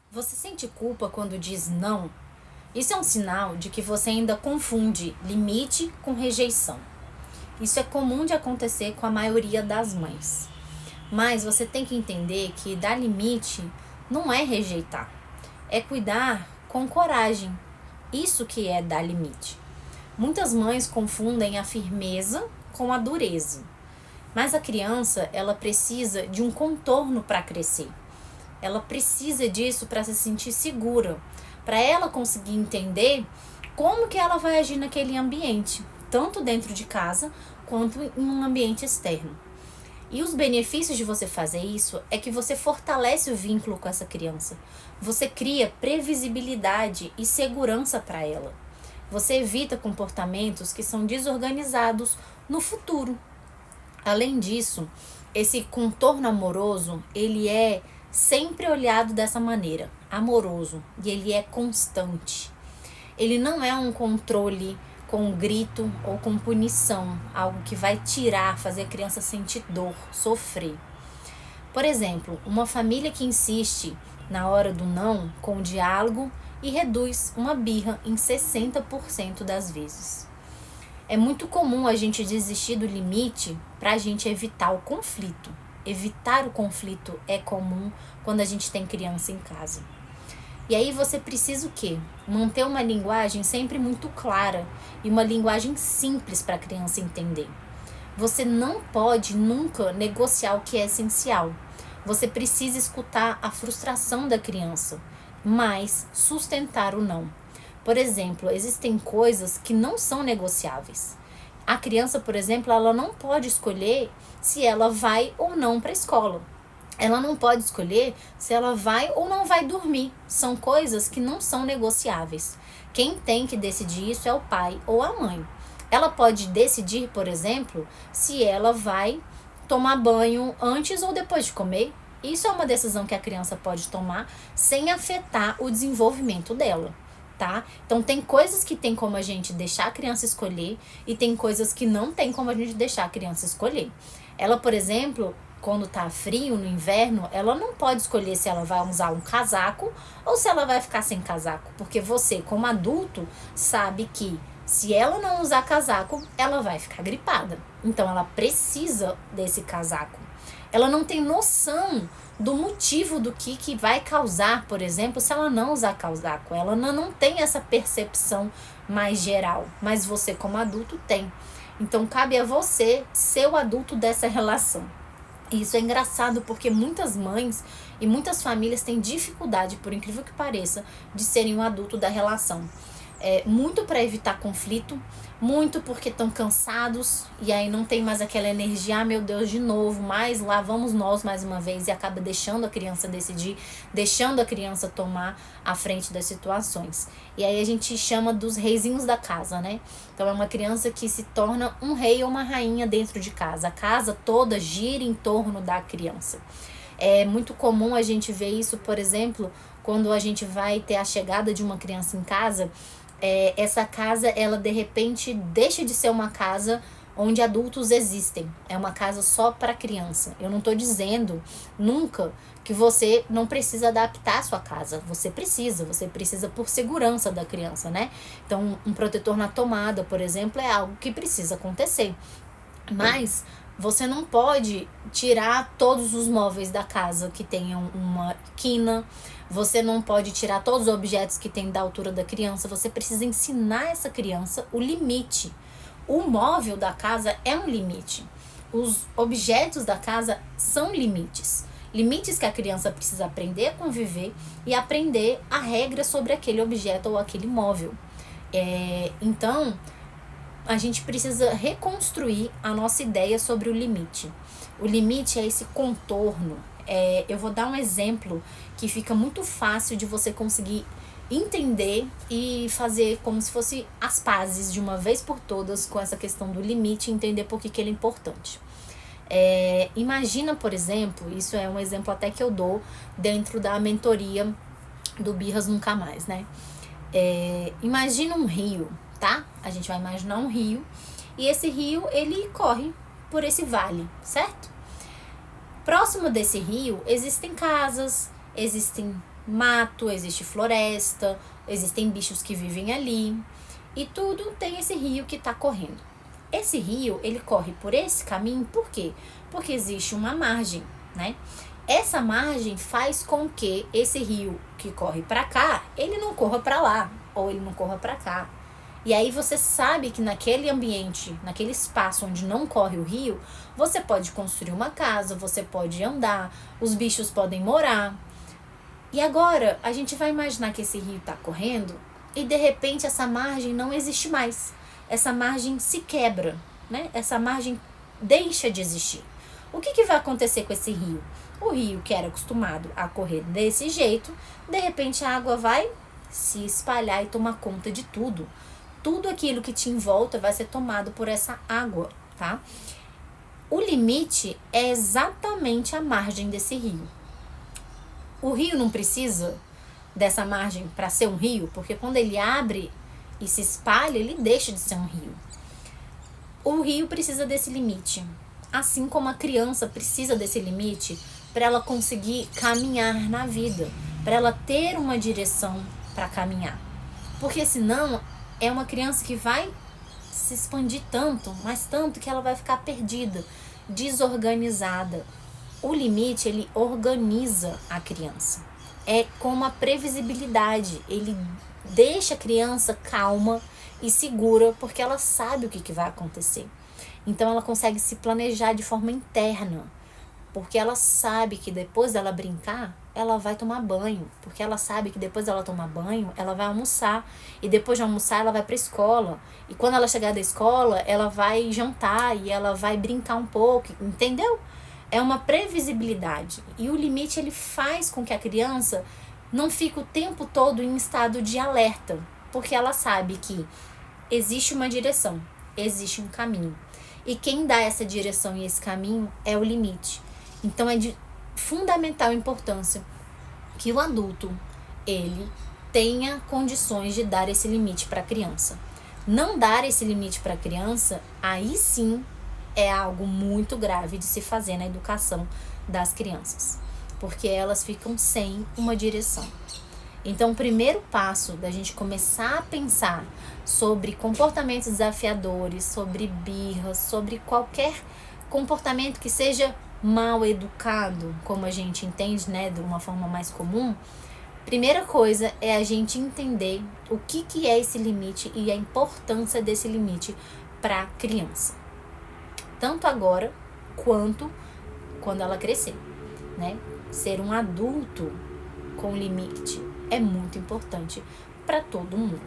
Você sente culpa quando diz não? Isso é um sinal de que você ainda confunde limite com rejeição. Isso é comum de acontecer com a maioria das mães. Mas você tem que entender que dar limite não é rejeitar, é cuidar com coragem. Isso que é dar limite. Muitas mães confundem a firmeza com a dureza. Mas a criança, ela precisa de um contorno para crescer. Ela precisa disso para se sentir segura, para ela conseguir entender como que ela vai agir naquele ambiente, tanto dentro de casa quanto em um ambiente externo. E os benefícios de você fazer isso é que você fortalece o vínculo com essa criança. Você cria previsibilidade e segurança para ela. Você evita comportamentos que são desorganizados no futuro. Além disso, esse contorno amoroso, ele é sempre olhado dessa maneira, amoroso, e ele é constante. Ele não é um controle com grito ou com punição, algo que vai tirar, fazer a criança sentir dor, sofrer. Por exemplo, uma família que insiste na hora do não com o diálogo e reduz uma birra em 60% das vezes. É muito comum a gente desistir do limite para a gente evitar o conflito. Evitar o conflito é comum quando a gente tem criança em casa. E aí você precisa o quê? Manter uma linguagem sempre muito clara e uma linguagem simples para a criança entender. Você não pode nunca negociar o que é essencial. Você precisa escutar a frustração da criança, mas sustentar o não. Por exemplo, existem coisas que não são negociáveis. A criança, por exemplo, ela não pode escolher se ela vai ou não para a escola. Ela não pode escolher se ela vai ou não vai dormir. São coisas que não são negociáveis. Quem tem que decidir isso é o pai ou a mãe. Ela pode decidir, por exemplo, se ela vai tomar banho antes ou depois de comer. Isso é uma decisão que a criança pode tomar sem afetar o desenvolvimento dela. Tá? Então tem coisas que tem como a gente deixar a criança escolher e tem coisas que não tem como a gente deixar a criança escolher. Ela, por exemplo, quando tá frio no inverno, ela não pode escolher se ela vai usar um casaco ou se ela vai ficar sem casaco, porque você, como adulto, sabe que se ela não usar casaco, ela vai ficar gripada. Então ela precisa desse casaco. Ela não tem noção do motivo do que vai causar, por exemplo, se ela não usar casaco. Ela não tem essa percepção mais geral, mas você como adulto tem. Então cabe a você ser o adulto dessa relação. Isso é engraçado porque muitas mães e muitas famílias têm dificuldade, por incrível que pareça, de serem o adulto da relação. Muito para evitar conflito, muito porque estão cansados e aí não tem mais aquela energia, meu Deus, de novo, mas lá vamos nós mais uma vez, e acaba deixando a criança decidir, deixando a criança tomar a frente das situações. E aí a gente chama dos reizinhos da casa, né? Então é uma criança que se torna um rei ou uma rainha dentro de casa. A casa toda gira em torno da criança. É muito comum a gente ver isso, por exemplo, quando a gente vai ter a chegada de uma criança em casa. Essa casa, ela de repente deixa de ser uma casa onde adultos existem. É uma casa só para criança. Eu não estou dizendo nunca que você não precisa adaptar a sua casa. Você precisa por segurança da criança, né? Então, um protetor na tomada, por exemplo, é algo que precisa acontecer. Mas você não pode tirar todos os móveis da casa que tenham uma quina. Você não pode tirar todos os objetos que tem da altura da criança. Você precisa ensinar essa criança o limite. O móvel da casa é um limite. Os objetos da casa são limites. Limites que a criança precisa aprender a conviver e aprender a regra sobre aquele objeto ou aquele móvel. Então, a gente precisa reconstruir a nossa ideia sobre o limite. O limite é esse contorno. Eu vou dar um exemplo que fica muito fácil de você conseguir entender e fazer como se fosse as pazes de uma vez por todas com essa questão do limite e entender por que ele é importante. Imagina, por exemplo, isso é um exemplo até que eu dou dentro da mentoria do Birras Nunca Mais, né? Imagina um rio, tá? A gente vai imaginar um rio e esse rio, ele corre por esse vale, certo? Próximo desse rio existem casas, existem mato, existe floresta, existem bichos que vivem ali e tudo tem esse rio que está correndo. Esse rio, ele corre por esse caminho, por quê? Porque existe uma margem, né? Essa margem faz com que esse rio que corre para cá, ele não corra para lá, ou ele não corra para cá. E aí você sabe que naquele ambiente, naquele espaço onde não corre o rio, você pode construir uma casa, você pode andar, os bichos podem morar. E agora a gente vai imaginar que esse rio está correndo e de repente essa margem não existe mais. Essa margem se quebra, né? Essa margem deixa de existir. O que vai acontecer com esse rio? O rio que era acostumado a correr desse jeito, de repente a água vai se espalhar e tomar conta de tudo. Tudo aquilo que te envolta vai ser tomado por essa água, tá? O limite é exatamente a margem desse rio. O rio não precisa dessa margem para ser um rio, porque quando ele abre e se espalha, ele deixa de ser um rio. O rio precisa desse limite, assim como a criança precisa desse limite para ela conseguir caminhar na vida, para ela ter uma direção para caminhar. Porque senão é uma criança que vai se expandir tanto, mas tanto que ela vai ficar perdida, desorganizada. O limite, ele organiza a criança. É como a previsibilidade, ele deixa a criança calma e segura, porque ela sabe o que vai acontecer. Então ela consegue se planejar de forma interna, porque ela sabe que depois dela brincar, ela vai tomar banho, porque ela sabe que depois dela tomar banho, ela vai almoçar, e depois de almoçar ela vai para a escola, e quando ela chegar da escola, ela vai jantar e ela vai brincar um pouco, entendeu? É uma previsibilidade, e o limite ele faz com que a criança não fique o tempo todo em estado de alerta, porque ela sabe que existe uma direção, existe um caminho, e quem dá essa direção e esse caminho é o limite. Então é de fundamental importância que o adulto ele tenha condições de dar esse limite para a criança. Não dar esse limite para a criança, aí sim é algo muito grave de se fazer na educação das crianças, porque elas ficam sem uma direção. Então, o primeiro passo da gente começar a pensar sobre comportamentos desafiadores, sobre birras, sobre qualquer comportamento que seja mal educado, como a gente entende, né, de uma forma mais comum, primeira coisa é a gente entender o que é esse limite e a importância desse limite para a criança. Tanto agora quanto quando ela crescer, né? Ser um adulto com limite é muito importante para todo mundo.